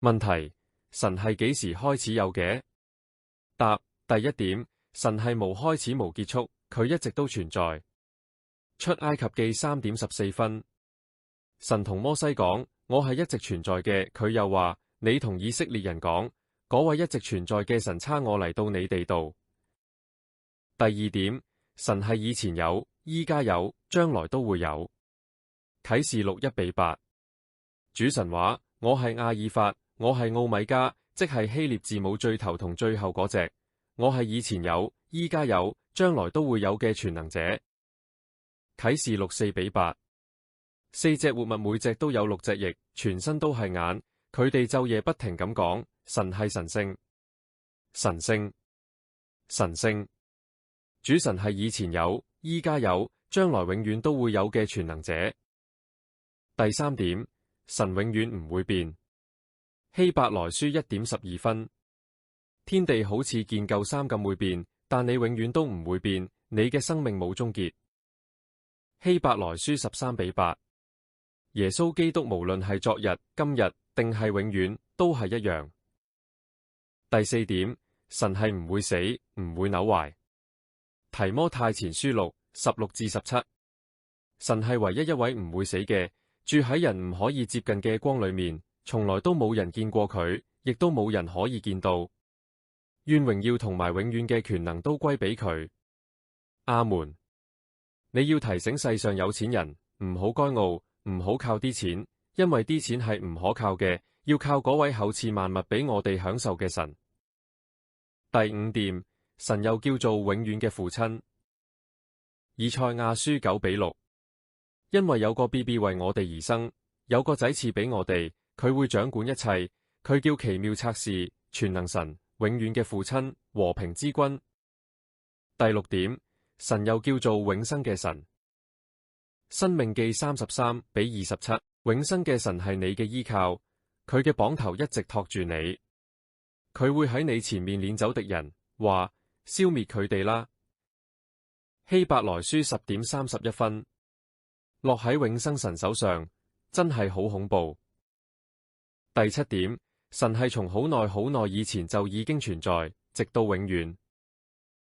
問題：神係幾時開始有嘅？答：第一點，神係無開始無結束，佢一直都存在。出埃及記3點14分。神同摩西講：我係一直存在嘅。佢又話：你同以色列人講，嗰位一直存在嘅神差我嚟到你哋度。第二點，神係以前有，依家有，將來都會有。啟示錄1:8。主神話：我係阿爾法，我係奧米加，即係希臘字母最頭同最後嗰隻。我係以前有，依家有，將來都會有嘅全能者。啟示錄4:8。4隻活物每隻都有6隻翼，全身都係眼，佢哋晝夜不停咁講：神係神聖，神聖，神聖。主神係以前有，依家有，將來永遠都會有嘅全能者。第三點，神永遠唔會變。希伯來書1點12分。天地好似件舊衫咁會變，但你永遠都唔會變，你嘅生命冇終結。希伯來書13:8。耶穌基督無論係昨日、今日定係永遠，都係一樣。第四點，神係唔會死，唔會朽壞。提摩太前書6:16-17。神係唯一一位唔會死嘅，住喺人唔可以接近嘅光裏面，從來都冇人見過佢，亦都冇人可以見到。願榮耀同埋永遠嘅權能都歸俾佢。阿門。你要提醒世上有錢人，唔好該傲，唔好靠啲錢，因為啲錢係唔可靠嘅，要靠嗰位厚賜萬物俾我哋享受嘅神。第五點，神又叫做永遠嘅父親。以賽亞書9:6。因為有個 BB 為我哋而生，有個仔賜俾我哋，佢會掌管一切，佢叫奇妙策士、全能神、永遠嘅父親、和平之君。第六點，神又叫做永生嘅神。申命記33:27。永生嘅神係你嘅依靠，佢嘅膀頭一直托住你，佢會喺你前面攆走敵人，話消滅佢哋啦。希伯來書10點31分。落喺永生神手上，真係好恐怖。第七點，神係從好耐好耐以前就已經存在，直到永遠。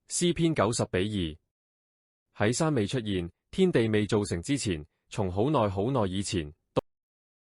詩篇90:2。喺山未出現，天地未造成之前，從好耐好耐以前，